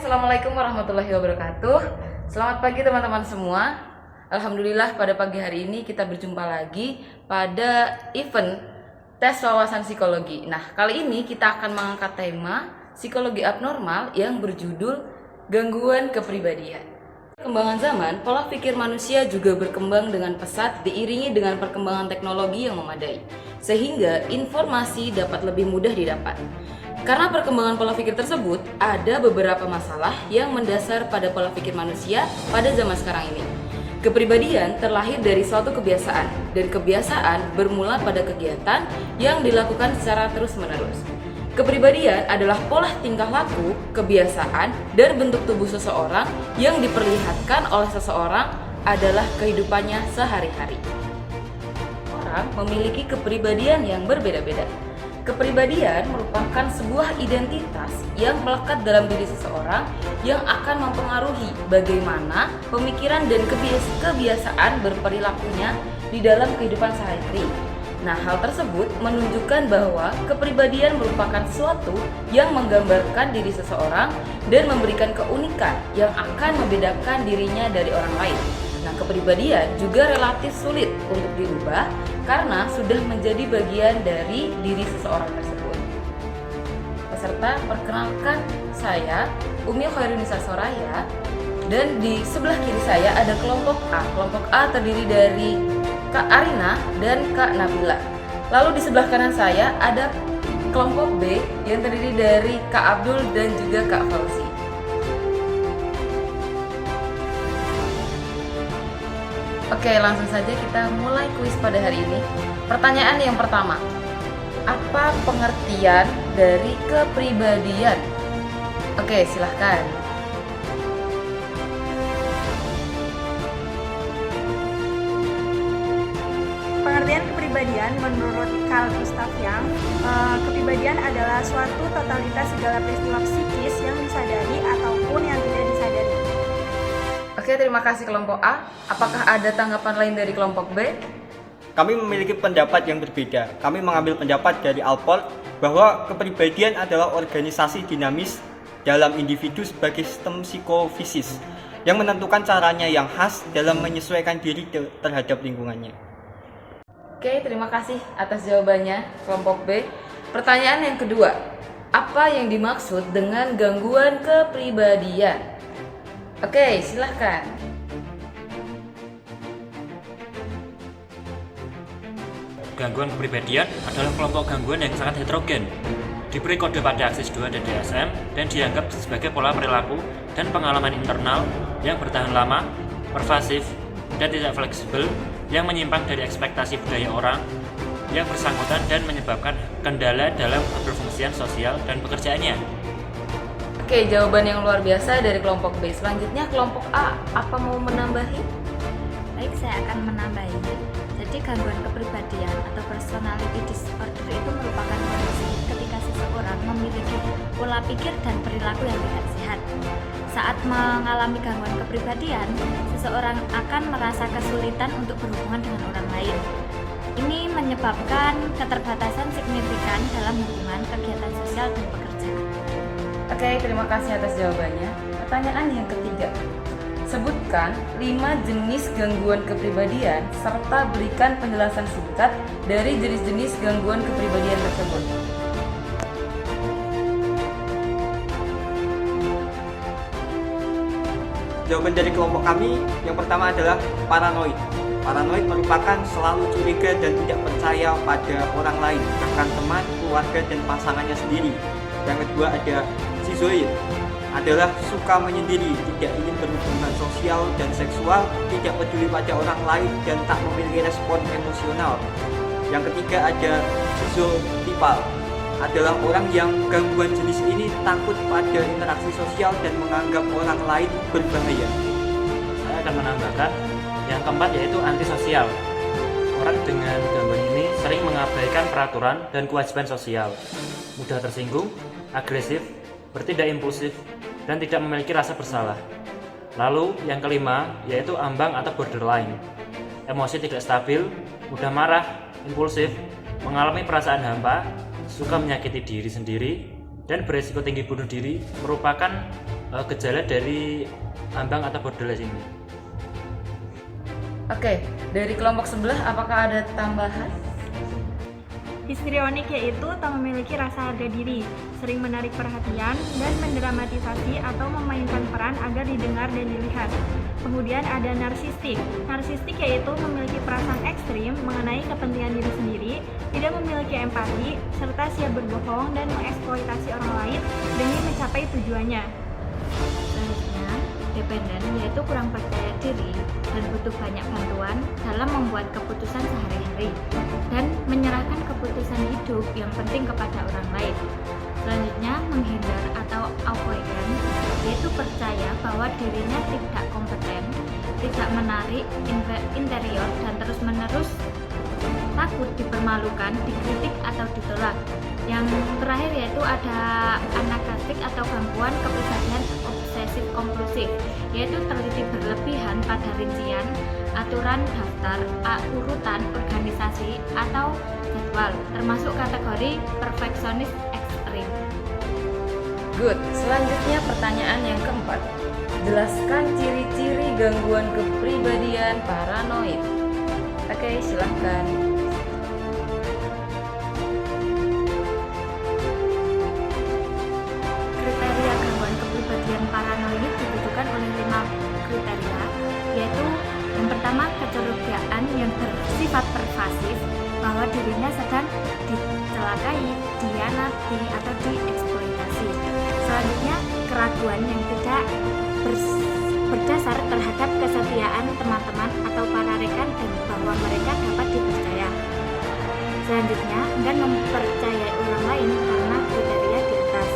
Assalamualaikum warahmatullahi wabarakatuh. Selamat pagi teman-teman semua. Alhamdulillah pada pagi hari ini kita berjumpa lagi pada event tes wawasan psikologi. Nah, kali ini kita akan mengangkat tema psikologi abnormal yang berjudul gangguan kepribadian. Perkembangan zaman, pola pikir manusia juga berkembang dengan pesat diiringi dengan perkembangan teknologi yang memadai, sehingga informasi dapat lebih mudah didapat. Karena perkembangan pola pikir tersebut, ada beberapa masalah yang mendasar pada pola pikir manusia pada zaman sekarang ini. Kepribadian terlahir dari suatu kebiasaan, dan kebiasaan bermula pada kegiatan yang dilakukan secara terus-menerus. Kepribadian adalah pola tingkah laku, kebiasaan, dan bentuk tubuh seseorang yang diperlihatkan oleh seseorang adalah kehidupannya sehari-hari. Orang memiliki kepribadian yang berbeda-beda. Kepribadian merupakan sebuah identitas yang melekat dalam diri seseorang yang akan mempengaruhi bagaimana pemikiran dan kebiasaan berperilakunya di dalam kehidupan sehari-hari. Nah, hal tersebut menunjukkan bahwa kepribadian merupakan sesuatu yang menggambarkan diri seseorang dan memberikan keunikan yang akan membedakan dirinya dari orang lain. Nah, kepribadian juga relatif sulit untuk dirubah karena sudah menjadi bagian dari diri seseorang tersebut. Peserta, perkenalkan saya Umi Khairunisa Soraya, dan di sebelah kiri saya ada kelompok A. Kelompok A terdiri dari Kak Arina dan Kak Nabila. Lalu di sebelah kanan saya ada kelompok B yang terdiri dari Kak Abdul dan juga Kak Fauzi. Oke, langsung saja kita mulai kuis pada hari ini. Pertanyaan yang pertama, apa pengertian dari kepribadian? Oke, silahkan. Pengertian kepribadian menurut Carl Gustav Jung, kepribadian adalah suatu totalitas segala peristiwa psikis yang disadari ataupun yang tidak disadari. Oke, terima kasih kelompok A. Apakah ada tanggapan lain dari kelompok B? Kami memiliki pendapat yang berbeda. Kami mengambil pendapat dari Alport bahwa kepribadian adalah organisasi dinamis dalam individu sebagai sistem psikofisis yang menentukan caranya yang khas dalam menyesuaikan diri terhadap lingkungannya. Oke, terima kasih atas jawabannya kelompok B. Pertanyaan yang kedua, apa yang dimaksud dengan gangguan kepribadian? Oke, silahkan. Gangguan kepribadian adalah kelompok gangguan yang sangat heterogen, diberi kode pada aksis 2 dan DSM, dan dianggap sebagai pola perilaku dan pengalaman internal yang bertahan lama, pervasif, dan tidak fleksibel, yang menyimpang dari ekspektasi budaya orang yang bersangkutan dan menyebabkan kendala dalam keberfungsian sosial dan pekerjaannya. Oke, jawaban yang luar biasa dari kelompok B. Selanjutnya kelompok A, apa mau menambahi? Baik, saya akan menambahi. Jadi gangguan kepribadian atau personality disorder itu merupakan kondisi ketika seseorang memiliki pola pikir dan perilaku yang tidak sehat. Saat mengalami gangguan kepribadian, seseorang akan merasa kesulitan untuk berhubungan dengan orang lain. Ini menyebabkan keterbatasan signifikan dalam hubungan, kegiatan sosial, dan pekerjaan. Oke, terima kasih atas jawabannya. Pertanyaan yang ketiga, sebutkan 5 jenis gangguan kepribadian serta berikan penjelasan singkat dari jenis-jenis gangguan kepribadian tersebut. Jawaban dari kelompok kami yang pertama adalah paranoid. Paranoid merupakan selalu curiga dan tidak percaya pada orang lain, bahkan teman, keluarga, dan pasangannya sendiri. Yang kedua ada schizoid, adalah suka menyendiri, tidak ingin berhubungan sosial dan seksual, tidak peduli pada orang lain, dan tak memiliki respon emosional. Yang ketiga ada schizotypal, adalah orang yang gangguan jenis ini takut pada interaksi sosial dan menganggap orang lain berbahaya. Saya akan menambahkan yang keempat, yaitu antisosial. Orang dengan gangguan ini sering mengabaikan peraturan dan kewajiban sosial, mudah tersinggung, agresif, bertindak impulsif, dan tidak memiliki rasa bersalah. Lalu yang kelima, yaitu ambang atau borderline. Emosi tidak stabil, mudah marah, impulsif, mengalami perasaan hampa, suka menyakiti diri sendiri, dan beresiko tinggi bunuh diri merupakan gejala dari ambang atau borderline ini. Oke, dari kelompok sebelah apakah ada tambahan? Histrionik yaitu tak memiliki rasa harga diri, sering menarik perhatian, dan mendramatisasi atau memainkan peran agar didengar dan dilihat. Kemudian ada narsistik. Narsistik yaitu memiliki perasaan ekstrim mengenai kepentingan diri sendiri, tidak memiliki empati, serta siap berbohong dan mengeksploitasi orang lain demi mencapai tujuannya. Selanjutnya, dependen yaitu kurang percaya diri dan butuh banyak bantuan dalam membuat keputusan sehari-hari dan menyerahkan keputusan hidup yang penting kepada orang lain. Selanjutnya, menghindar atau avoidant yaitu percaya bahwa dirinya tidak kompeten, tidak menarik interior dan terus-menerus takut dipermalukan, dikritik atau ditolak. Yang terakhir yaitu ada anakatik atau gangguan kepribadian obsesif kompulsif, yaitu teliti berlebihan pada rincian, aturan daftar, urutan organisasi atau jadwal, termasuk kategori perfeksionis ekstrim. Good. Selanjutnya pertanyaan yang keempat. Jelaskan ciri-ciri gangguan kepribadian paranoid. Oke, silahkan. Kriteria gangguan kepribadian paranoid dibutuhkan oleh 5 kriteria, yaitu yang pertama kecurigaan yang bersifat pervasif bahwa dirinya sedang dicelakai, dihianati atau dieksploitasi. Selanjutnya keraguan yang tidak berdasar terhadap kesetiaan teman-teman atau para rekan dan bahwa mereka dapat dipercaya. Selanjutnya enggan mempercayai orang lain karena kriteria di atas.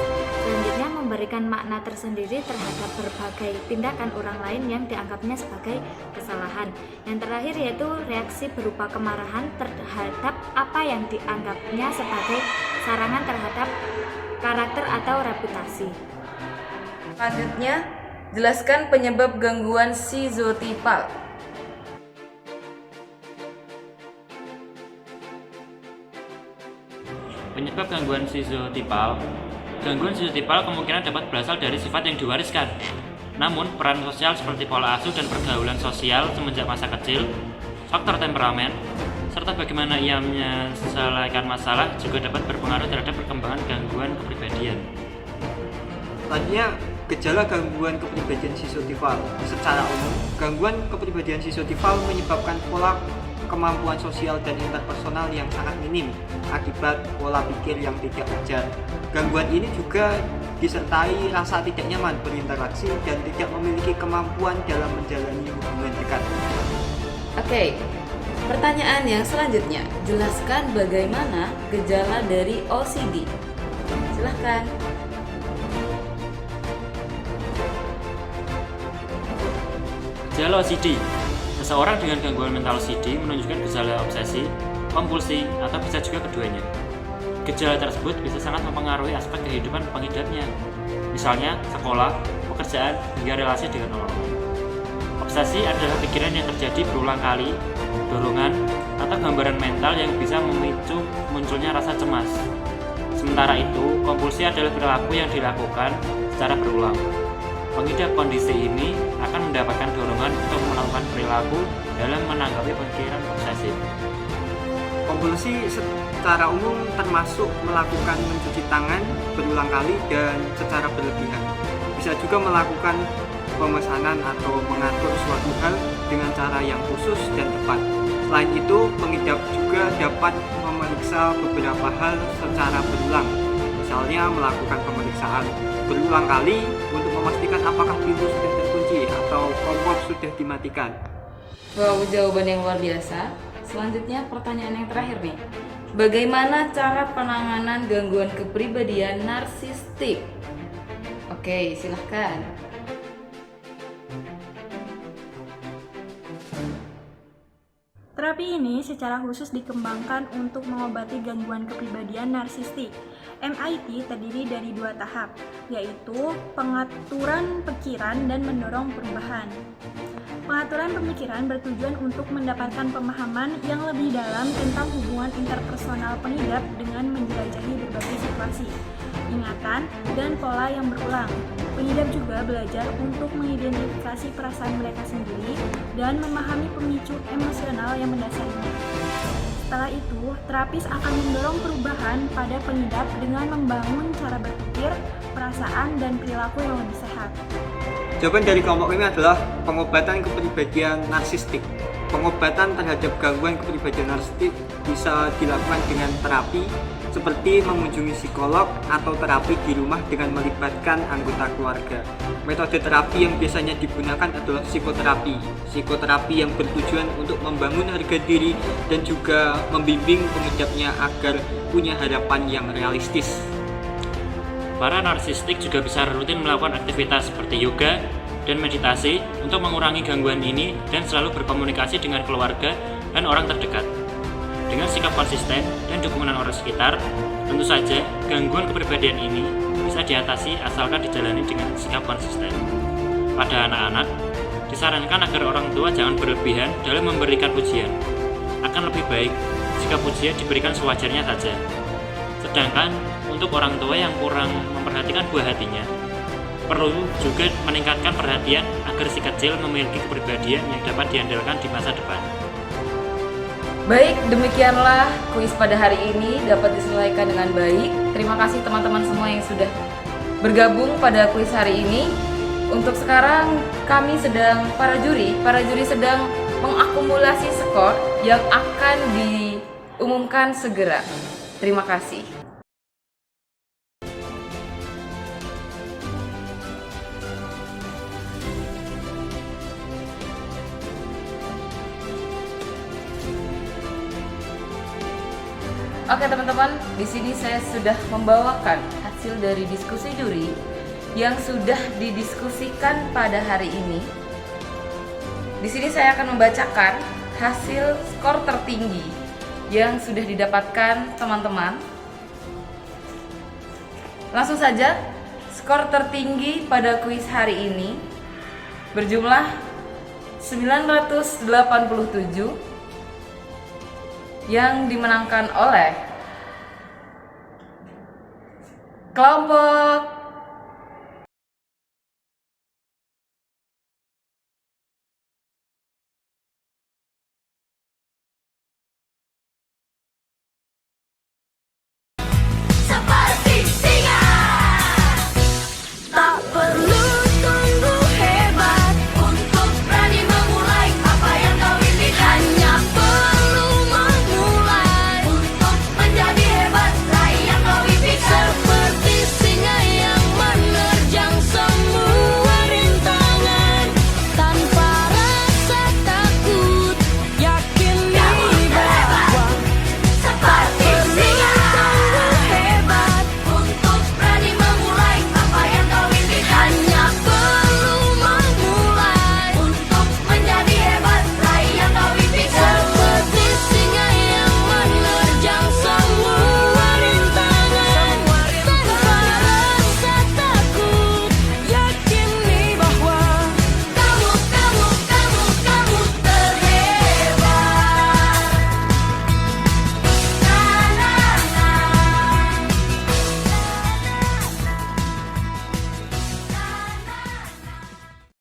Selanjutnya memberikan makna tersendiri terhadap berbagai tindakan orang lain yang dianggapnya sebagai kesalahan. Yang terakhir yaitu reaksi berupa kemarahan terhadap apa yang dianggapnya sebagai serangan terhadap karakter atau reputasi. Selanjutnya, jelaskan penyebab gangguan schizotipal. Penyebab gangguan schizotipal kemungkinan dapat berasal dari sifat yang diwariskan. Namun, peran sosial seperti pola asuh dan pergaulan sosial semenjak masa kecil, faktor temperamen, serta bagaimana ia menyelesaikan masalah juga dapat berpengaruh terhadap perkembangan gangguan kepribadian. Selanjutnya, gejala gangguan kepribadian schizotipal. Secara umum, gangguan kepribadian schizotipal menyebabkan pola kemampuan sosial dan interpersonal yang sangat minim akibat pola pikir yang tidak wajar. Gangguan ini juga disertai rasa tidak nyaman berinteraksi dan tidak memiliki kemampuan dalam menjalani hubungan dekat. Oke, pertanyaan yang selanjutnya, jelaskan bagaimana gejala dari OCD. Silahkan. Gejala OCD. Seseorang dengan gangguan mental OCD menunjukkan gejala obsesi, kompulsi, atau bisa juga keduanya. Gejala tersebut bisa sangat mempengaruhi aspek kehidupan pengidapnya, misalnya sekolah, pekerjaan, hingga relasi dengan orang lain. Obsesi adalah pikiran yang terjadi berulang kali, dorongan, atau gambaran mental yang bisa memicu munculnya rasa cemas. Sementara itu, kompulsi adalah perilaku yang dilakukan secara berulang. Pengidap kondisi ini akan mendapatkan dorongan untuk melakukan perilaku dalam menanggapi pikiran obsesif. Kompulsi secara umum termasuk melakukan mencuci tangan berulang kali dan secara berlebihan. Bisa juga melakukan pemesanan atau mengatur suatu hal dengan cara yang khusus dan tepat. Selain itu, pengidap juga dapat memeriksa beberapa hal secara berulang. Misalnya melakukan pemeriksaan berulang kali untuk memastikan apakah pintu sudah terkunci atau kompor sudah dimatikan. Wow, jawaban yang luar biasa. Selanjutnya pertanyaan yang terakhir nih. Bagaimana cara penanganan gangguan kepribadian narsistik? Oke, silahkan. Terapi ini secara khusus dikembangkan untuk mengobati gangguan kepribadian narsistik. MIT terdiri dari 2 tahap, yaitu pengaturan pikiran dan mendorong perubahan. Pengaturan pemikiran bertujuan untuk mendapatkan pemahaman yang lebih dalam tentang hubungan interpersonal pengidap dengan menjelajahi berbagai situasi. ingatan dan pola yang berulang. Pengidap juga belajar untuk mengidentifikasi perasaan mereka sendiri dan memahami pemicu emosional yang mendasarinya. Setelah itu, terapis akan mendorong perubahan pada pengidap dengan membangun cara berpikir, perasaan, dan perilaku yang lebih sehat. Jawaban dari kelompok ini adalah pengobatan kepribadian narsistik. Pengobatan terhadap gangguan kepribadian narsistik bisa dilakukan dengan terapi seperti mengunjungi psikolog atau terapi di rumah dengan melibatkan anggota keluarga. Metode terapi yang biasanya digunakan adalah psikoterapi. Psikoterapi yang bertujuan untuk membangun harga diri dan juga membimbing pengidapnya agar punya harapan yang realistis. Para narsistik juga bisa rutin melakukan aktivitas seperti yoga dan meditasi untuk mengurangi gangguan ini dan selalu berkomunikasi dengan keluarga dan orang terdekat. Dengan sikap konsisten dan dukungan orang sekitar, tentu saja gangguan kepribadian ini bisa diatasi asalkan dijalani dengan sikap konsisten. Pada anak-anak, disarankan agar orang tua jangan berlebihan dalam memberikan pujian. Akan lebih baik jika pujian diberikan sewajarnya saja. Sedangkan untuk orang tua yang kurang memperhatikan buah hatinya, perlu juga meningkatkan perhatian agar si kecil memiliki kepribadian yang dapat diandalkan di masa depan. Baik, demikianlah kuis pada hari ini dapat diselesaikan dengan baik. Terima kasih teman-teman semua yang sudah bergabung pada kuis hari ini. Untuk sekarang para juri sedang mengakumulasi skor yang akan diumumkan segera. Terima kasih. Oke teman-teman, di sini saya sudah membawakan hasil dari diskusi juri yang sudah didiskusikan pada hari ini. Di sini saya akan membacakan hasil skor tertinggi yang sudah didapatkan teman-teman. Langsung saja, skor tertinggi pada kuis hari ini berjumlah 987 yang dimenangkan oleh kelompok